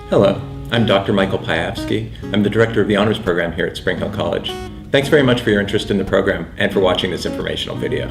Hello, I'm Dr. Michael Pajawski. I'm the director of the honors program here at Spring Hill College. Thanks very much for your interest in the program and for watching this informational video.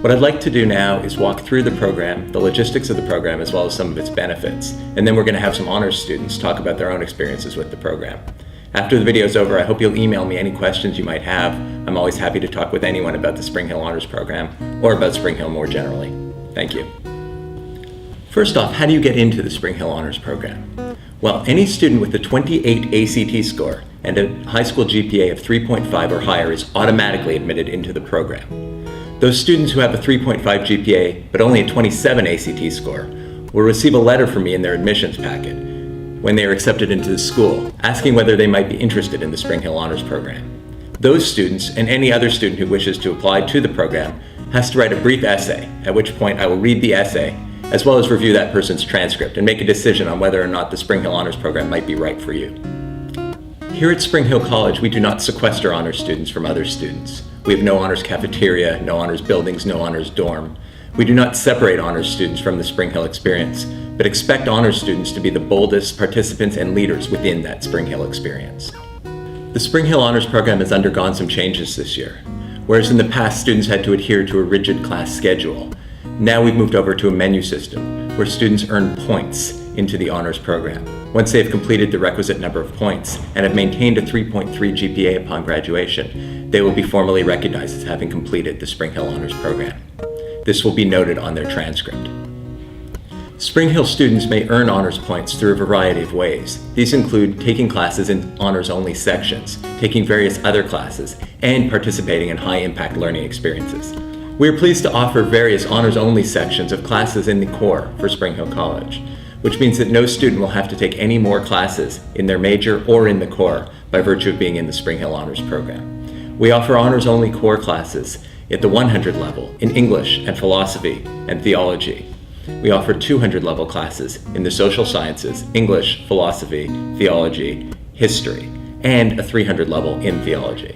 What I'd like to do now is walk through the program, the logistics of the program, as well as some of its benefits, and then we're going to have some honors students talk about their own experiences with the program. After the video is over, I hope you'll email me any questions you might have. I'm always happy to talk with anyone about the Spring Hill Honors Program or about Spring Hill more generally. Thank you. First off, how do you get into the Spring Hill Honors Program? Well, any student with a 28 ACT score and a high school GPA of 3.5 or higher is automatically admitted into the program. Those students who have a 3.5 GPA but only a 27 ACT score will receive a letter from me in their admissions packet when they are accepted into the school, asking whether they might be interested in the Spring Hill Honors Program. Those students, and any other student who wishes to apply to the program, has to write a brief essay, at which point I will read the essay, as well as review that person's transcript and make a decision on whether or not the Spring Hill Honors Program might be right for you. Here at Spring Hill College, we do not sequester honors students from other students. We have no honors cafeteria, no honors buildings, no honors dorm. We do not separate honors students from the Spring Hill experience, but expect honors students to be the boldest participants and leaders within that Spring Hill experience. The Spring Hill Honors Program has undergone some changes this year. Whereas in the past, students had to adhere to a rigid class schedule, now we've moved over to a menu system where students earn points into the honors program. Once they have completed the requisite number of points and have maintained a 3.3 GPA upon graduation, they will be formally recognized as having completed the Spring Hill Honors Program. This will be noted on their transcript. Spring Hill students may earn honors points through a variety of ways. These include taking classes in honors-only sections, taking various other classes, and participating in high-impact learning experiences. We are pleased to offer various honors-only sections of classes in the core for Spring Hill College, which means that no student will have to take any more classes in their major or in the core by virtue of being in the Spring Hill Honors Program. We offer honors-only core classes at the 100 level in English and philosophy and theology. We offer 200 level classes in the social sciences, English, philosophy, theology, history, and a 300 level in theology.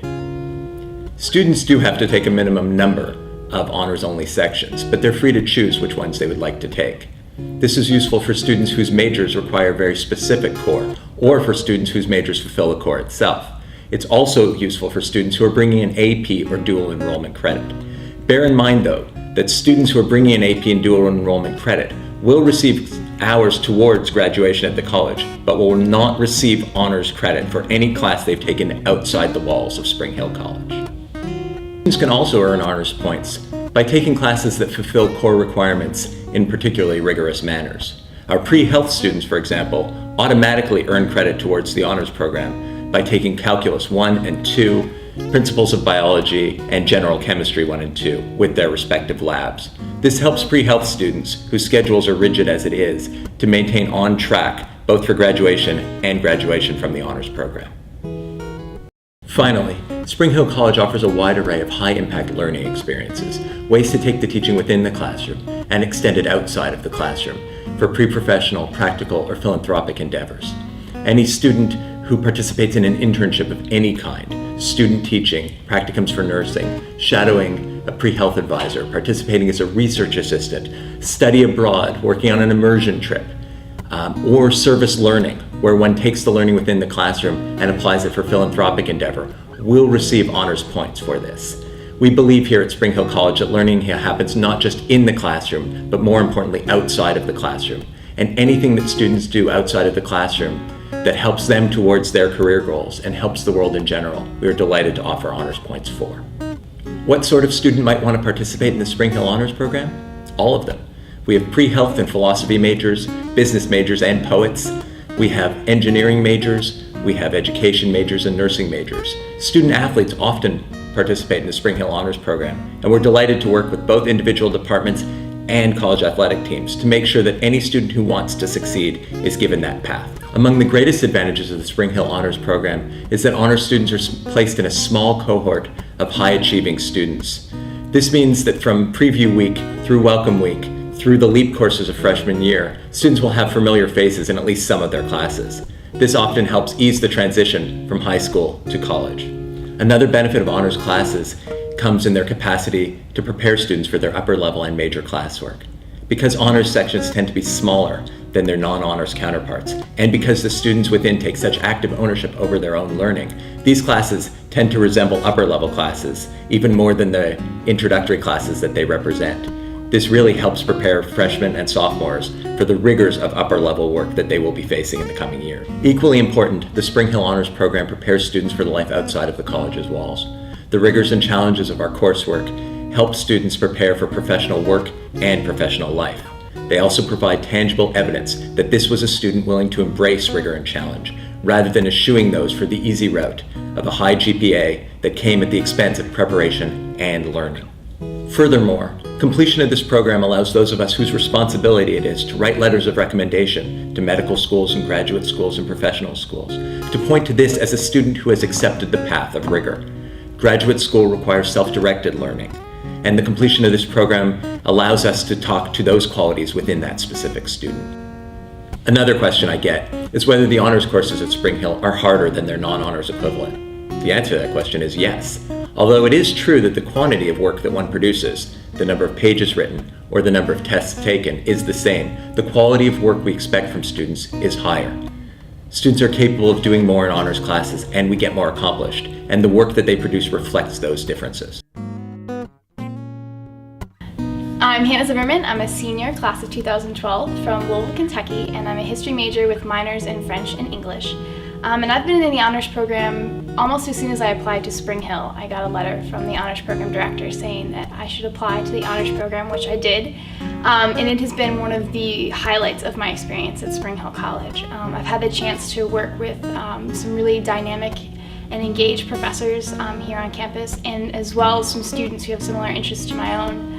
Students do have to take a minimum number of honors-only sections, but they're free to choose which ones they would like to take. This is useful for students whose majors require very specific core, or for students whose majors fulfill the core itself. It's also useful for students who are bringing in AP or dual enrollment credit. Bear in mind, though, that students who are bringing in AP and dual enrollment credit will receive hours towards graduation at the college, but will not receive honors credit for any class they've taken outside the walls of Spring Hill College. Students can also earn honors points by taking classes that fulfill core requirements in particularly rigorous manners. Our pre-health students, for example, automatically earn credit towards the honors program by taking Calculus 1 and 2, Principles of Biology, and General Chemistry 1 and 2 with their respective labs. This helps pre-health students, whose schedules are rigid as it is, to maintain on track both for graduation and graduation from the honors program. Finally, Spring Hill College offers a wide array of high-impact learning experiences, ways to take the teaching within the classroom and extend it outside of the classroom for pre-professional, practical, or philanthropic endeavors. Any student who participates in an internship of any kind, student teaching, practicums for nursing, shadowing a pre-health advisor, participating as a research assistant, study abroad, working on an immersion trip, or service learning, where one takes the learning within the classroom and applies it for philanthropic endeavor, will receive honors points for this. We believe here at Spring Hill College that learning here happens not just in the classroom, but more importantly outside of the classroom. And anything that students do outside of the classroom that helps them towards their career goals and helps the world in general, we are delighted to offer honors points for. What sort of student might want to participate in the Spring Hill Honors Program? All of them. We have pre-health and philosophy majors, business majors, and poets. We have engineering majors, we have education majors and nursing majors. Student athletes often participate in the Spring Hill Honors Program, and we're delighted to work with both individual departments and college athletic teams to make sure that any student who wants to succeed is given that path. Among the greatest advantages of the Spring Hill Honors Program is that honors students are placed in a small cohort of high-achieving students. This means that from preview week through welcome week, through the LEAP courses of freshman year, students will have familiar faces in at least some of their classes. This often helps ease the transition from high school to college. Another benefit of honors classes comes in their capacity to prepare students for their upper level and major classwork. Because honors sections tend to be smaller than their non-honors counterparts, and because the students within take such active ownership over their own learning, these classes tend to resemble upper-level classes, even more than the introductory classes that they represent. This really helps prepare freshmen and sophomores for the rigors of upper-level work that they will be facing in the coming year. Equally important, the Spring Hill Honors Program prepares students for the life outside of the college's walls. The rigors and challenges of our coursework help students prepare for professional work and professional life. They also provide tangible evidence that this was a student willing to embrace rigor and challenge, rather than eschewing those for the easy route of a high GPA that came at the expense of preparation and learning. Furthermore, completion of this program allows those of us whose responsibility it is to write letters of recommendation to medical schools and graduate schools and professional schools to point to this as a student who has accepted the path of rigor. Graduate school requires self-directed learning, and the completion of this program allows us to talk to those qualities within that specific student. Another question I get is whether the honors courses at Spring Hill are harder than their non-honors equivalent. The answer to that question is yes. Although it is true that the quantity of work that one produces, the number of pages written, or the number of tests taken is the same, the quality of work we expect from students is higher. Students are capable of doing more in honors classes, and we get more accomplished, and the work that they produce reflects those differences. I'm Hannah Zimmerman. I'm a senior, class of 2012 from Louisville, Kentucky, and I'm a history major with minors in French and English. And I've been in the honors program almost as soon as I applied to Spring Hill. I got a letter from the honors program director saying that I should apply to the honors program, which I did. And it has been one of the highlights of my experience at Spring Hill College. I've had the chance to work with some really dynamic and engaged professors here on campus, and as well as some students who have similar interests to my own.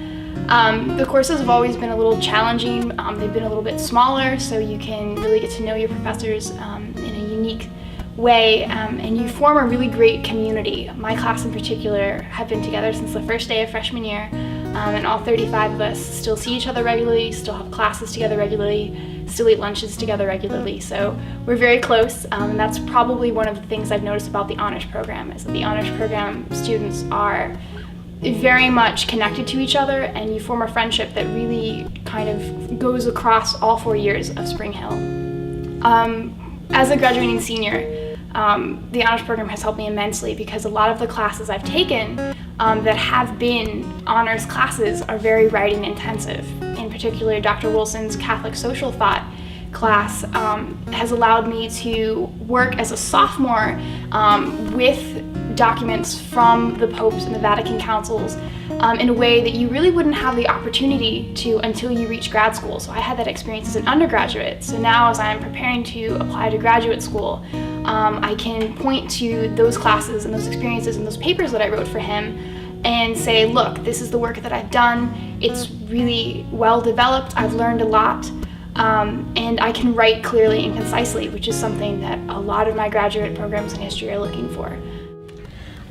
The courses have always been a little challenging. They've been a little bit smaller, so you can really get to know your professors in a unique way, and you form a really great community. My class in particular have been together since the first day of freshman year, and all 35 of us still see each other regularly, still have classes together regularly, still eat lunches together regularly, so we're very close, and that's probably one of the things I've noticed about the honors program, is that the honors program students are very much connected to each other, and you form a friendship that really kind of goes across all 4 years of Spring Hill. As a graduating senior, the honors program has helped me immensely because a lot of the classes I've taken that have been honors classes are very writing intensive. In particular, Dr. Wilson's Catholic Social Thought class has allowed me to work as a sophomore with documents from the popes and the Vatican councils in a way that you really wouldn't have the opportunity to until you reach grad school. So I had that experience as an undergraduate. So now as I'm preparing to apply to graduate school, I can point to those classes and those experiences and those papers that I wrote for him and say, look, this is the work that I've done. It's really well developed. I've learned a lot. And I can write clearly and concisely, which is something that a lot of my graduate programs in history are looking for.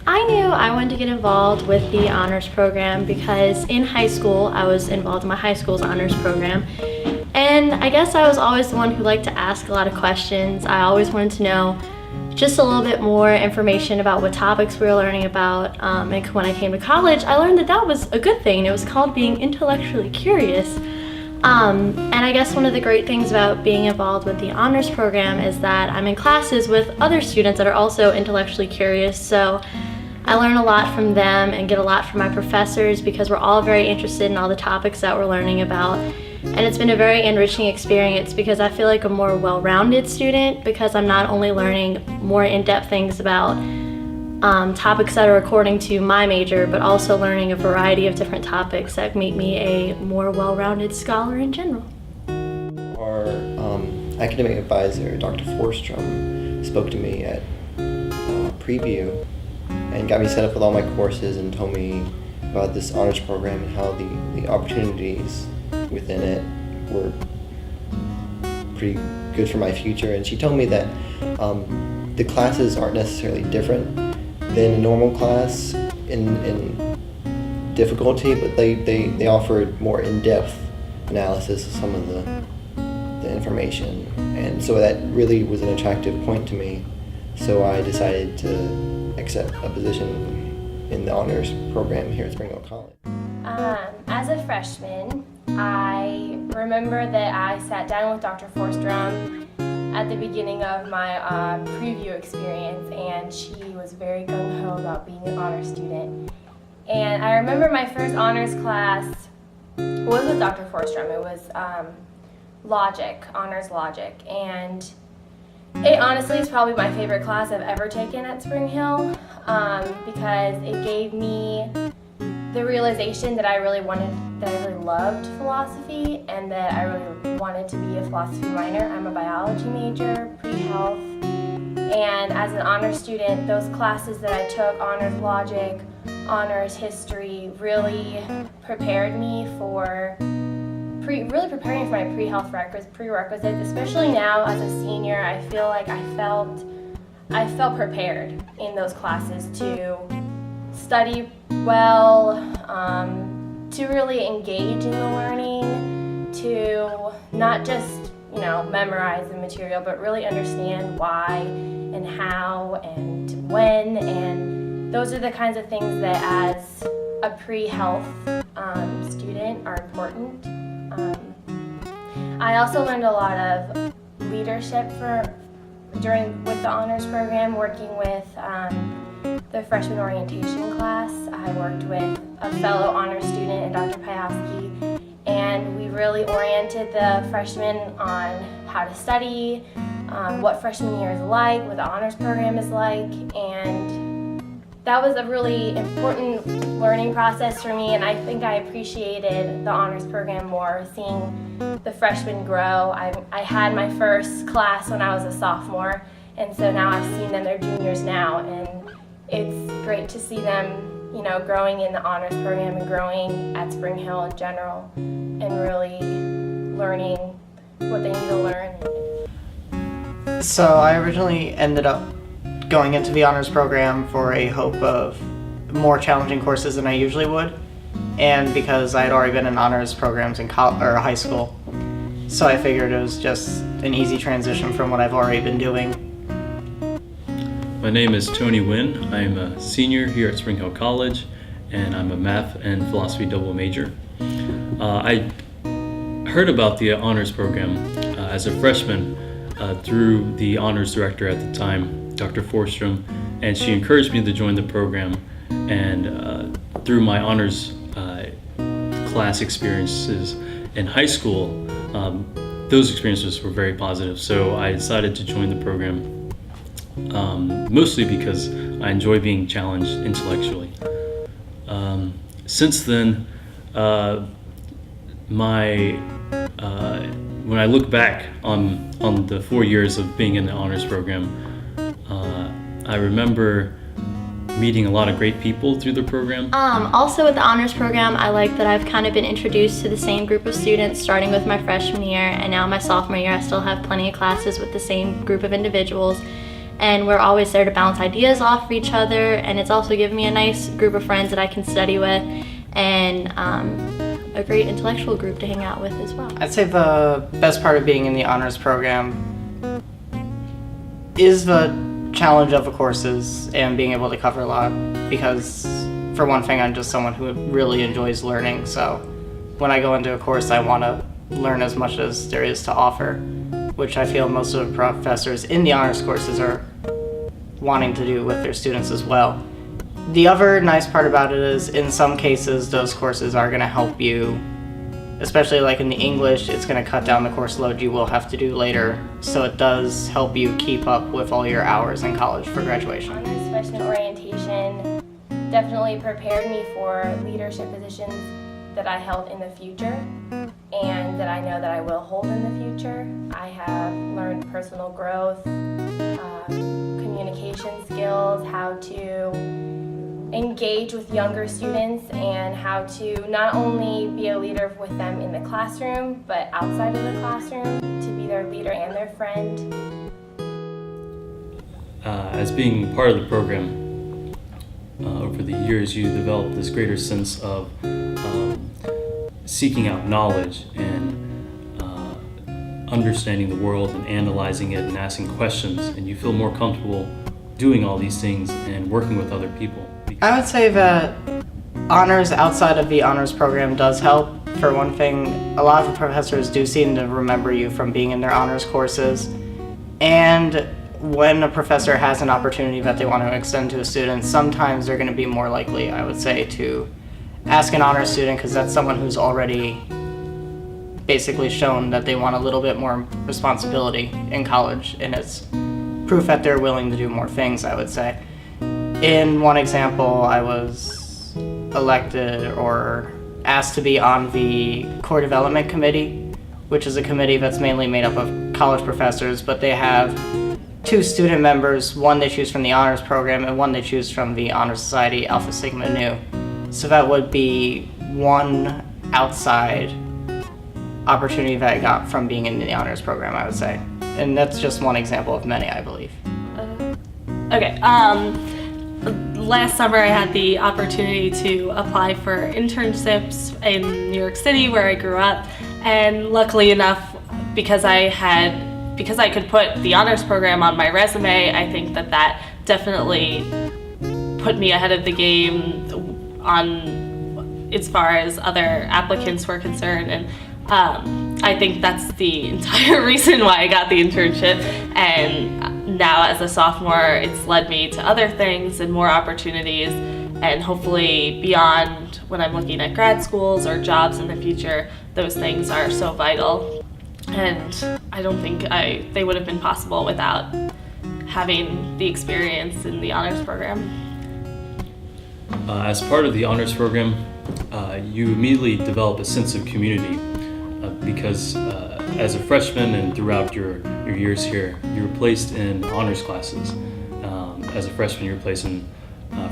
I knew I wanted to get involved with the honors program because in high school I was involved in my high school's honors program, and I guess I was always the one who liked to ask a lot of questions. I always wanted to know just a little bit more information about what topics we were learning about, and when I came to college I learned that that was a good thing. It was called being intellectually curious. And I guess one of the great things about being involved with the honors program is that I'm in classes with other students that are also intellectually curious, so I learn a lot from them and get a lot from my professors because we're all very interested in all the topics that we're learning about. And it's been a very enriching experience because I feel like a more well-rounded student because I'm not only learning more in-depth things about topics that are according to my major, but also learning a variety of different topics that make me a more well-rounded scholar in general. Our academic advisor, Dr. Forstrom, spoke to me at preview and got me set up with all my courses and told me about this honors program and how the opportunities within it were pretty good for my future. And she told me that the classes aren't necessarily different than a normal class in difficulty, but they offered more in-depth analysis of some of the information, and so that really was an attractive point to me. So I decided to accept a position in the honors program here at Spring Hill College. As a freshman, I remember that I sat down with Dr. Forstrom at the beginning of my preview experience, and she was very gung-ho about being an honor student. And I remember my first honors class was with Dr. Forstrom. It was logic, honors logic, and it honestly is probably my favorite class I've ever taken at Spring Hill because it gave me the realization that I really loved philosophy and that I really wanted to be a philosophy minor. I'm a biology major, pre-health, and as an honors student, those classes that I took, honors logic, honors history, really prepared me for my pre-health prerequisites. Especially now as a senior, I feel like I felt prepared in those classes to study well, to really engage in the learning, to not just memorize the material, but really understand why and how and when, and those are the kinds of things that as a pre-health student are important. I also learned a lot of leadership with the honors program, working with the freshman orientation class. I worked with a fellow honors student, Dr. Pajowski, and we really oriented the freshmen on how to study, what freshman year is like, what the honors program is like, and that was a really important learning process for me, and I think I appreciated the honors program more, seeing the freshmen grow. I had my first class when I was a sophomore, and so now I've seen them, they're juniors now, and it's great to see them, growing in the honors program and growing at Spring Hill in general, and really learning what they need to learn. So I originally ended up going into the honors program for a hope of more challenging courses than I usually would, and because I had already been in honors programs in high school, so I figured it was just an easy transition from what I've already been doing. My name is Tony Nguyen. I'm a senior here at Spring Hill College, and I'm a math and philosophy double major. I heard about the honors program as a freshman through the honors director at the time, Dr. Forstrom, and she encouraged me to join the program, and through my honors class experiences in high school, those experiences were very positive, so I decided to join the program, mostly because I enjoy being challenged intellectually. Since then, when I look back on the 4 years of being in the honors program, I remember meeting a lot of great people through the program. Also with the honors program, I like that I've kind of been introduced to the same group of students starting with my freshman year, and now my sophomore year I still have plenty of classes with the same group of individuals, and we're always there to bounce ideas off of each other, and it's also given me a nice group of friends that I can study with, and a great intellectual group to hang out with as well. I'd say the best part of being in the honors program is the challenge of the courses and being able to cover a lot, because for one thing, I'm just someone who really enjoys learning, so when I go into a course I want to learn as much as there is to offer, which I feel most of the professors in the honors courses are wanting to do with their students as well. The other nice part about it is in some cases those courses are going to help you, especially like in the English, it's going to cut down the course load you will have to do later, so it does help you keep up with all your hours in college for graduation. Honors freshman orientation definitely prepared me for leadership positions that I held in the future and that I know that I will hold in the future. I have learned personal growth, communication skills, how to engage with younger students, and how to not only be a leader with them in the classroom, but outside of the classroom, to be their leader and their friend. As being part of the program, over the years you develop this greater sense of seeking out knowledge and understanding the world and analyzing it and asking questions, and you feel more comfortable doing all these things and working with other people. I would say that honors outside of the honors program does help. For one thing, a lot of the professors do seem to remember you from being in their honors courses. And when a professor has an opportunity that they want to extend to a student, sometimes they're going to be more likely, I would say, to ask an honors student, because that's someone who's already basically shown that they want a little bit more responsibility in college, and it's proof that they're willing to do more things, I would say. In one example, I was elected or asked to be on the Core Development Committee, which is a committee that's mainly made up of college professors, but they have 2 student members, one they choose from the honors program and one they choose from the Honor Society Alpha Sigma Nu. So that would be one outside opportunity that I got from being in the honors program, I would say. And that's just one example of many, I believe. Okay, last summer I had the opportunity to apply for internships in New York City, where I grew up, and luckily enough, because I could put the honors program on my resume, I think that definitely put me ahead of the game on as far as other applicants were concerned, and I think that's the entire reason why I got the internship. And now as a sophomore, it's led me to other things and more opportunities, and hopefully beyond when I'm looking at grad schools or jobs in the future, those things are so vital. And I don't think they would have been possible without having the experience in the honors program. As part of the honors program, you immediately develop a sense of community because as a freshman and throughout your years here, you're placed in honors classes. As a freshman, you're placed in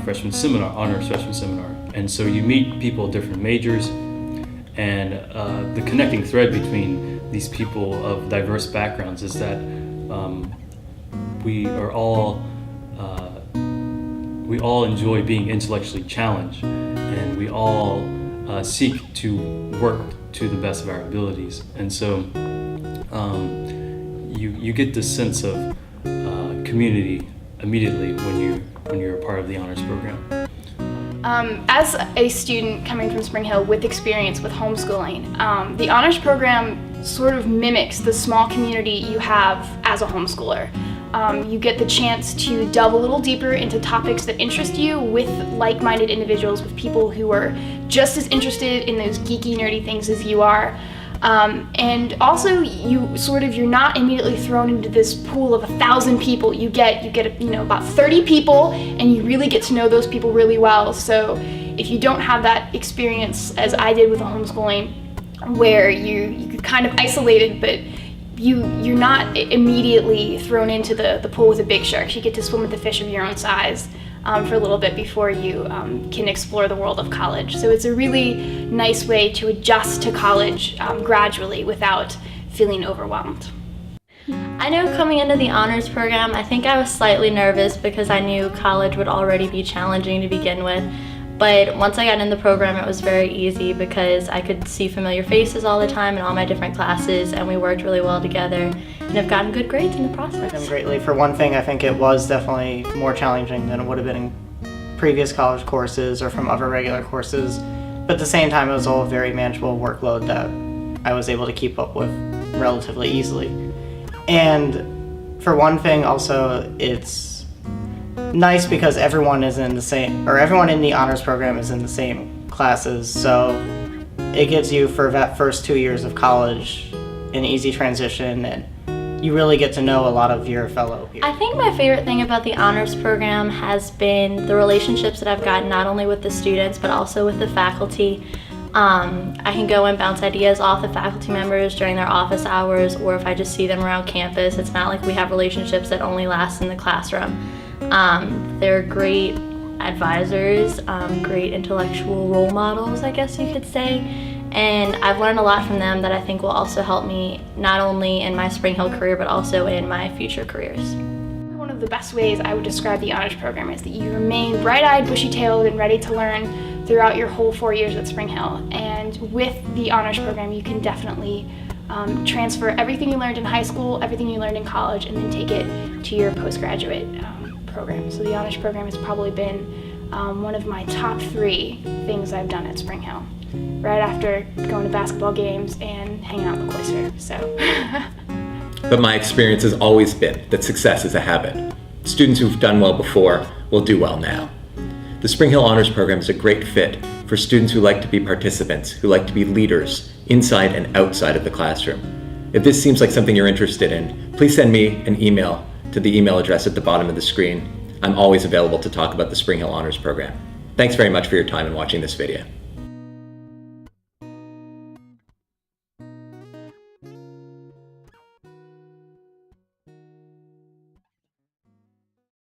freshman seminar, honors freshman seminar. And so you meet people of different majors, and the connecting thread between these people of diverse backgrounds is that we all enjoy being intellectually challenged, and we all seek to work to the best of our abilities. And so you get this sense of community immediately when you're a part of the honors program. As a student coming from Spring Hill with experience with homeschooling, the honors program sort of mimics the small community you have as a homeschooler. You get the chance to delve a little deeper into topics that interest you with like-minded individuals, with people who are just as interested in those geeky, nerdy things as you are. And also, you're not immediately thrown into this pool of 1,000 people. You get about 30 people, and you really get to know those people really well. So if you don't have that experience, as I did with the homeschooling, where you're kind of isolated, but you're not immediately thrown into the pool with the big sharks. You get to swim with the fish of your own size for a little bit before you can explore the world of college. So it's a really nice way to adjust to college gradually without feeling overwhelmed. I know coming into the honors program, I think I was slightly nervous because I knew college would already be challenging to begin with. But once I got in the program, it was very easy because I could see familiar faces all the time in all my different classes, and we worked really well together and have gotten good grades in the process. Them greatly. For one thing, I think it was definitely more challenging than it would have been in previous college courses or from other regular courses. But at the same time, it was all a very manageable workload that I was able to keep up with relatively easily. And for one thing, also, it's nice because everyone in the honors program is in the same classes, so it gives you, for that first 2 years of college, an easy transition, and you really get to know a lot of your fellow peers. I think my favorite thing about the honors program has been the relationships that I've gotten not only with the students but also with the faculty. I can go and bounce ideas off the faculty members during their office hours, or if I just see them around campus. It's not like we have relationships that only last in the classroom. They're great advisors, great intellectual role models, I guess you could say, and I've learned a lot from them that I think will also help me not only in my Spring Hill career but also in my future careers. One of the best ways I would describe the honors program is that you remain bright-eyed, bushy-tailed, and ready to learn throughout your whole 4 years at Spring Hill. And with the honors program, you can definitely transfer everything you learned in high school, everything you learned in college, and then take it to your postgraduate program. So the honors program has probably been one of my top 3 things I've done at Spring Hill. right after going to basketball games and hanging out in the cloister. So. But my experience has always been that success is a habit. Students who've done well before will do well now. The Spring Hill Honors Program is a great fit for students who like to be participants, who like to be leaders inside and outside of the classroom. If this seems like something you're interested in, please send me an email to the email address at the bottom of the screen. I'm always available to talk about the Spring Hill Honors Program. Thanks very much for your time and watching this video.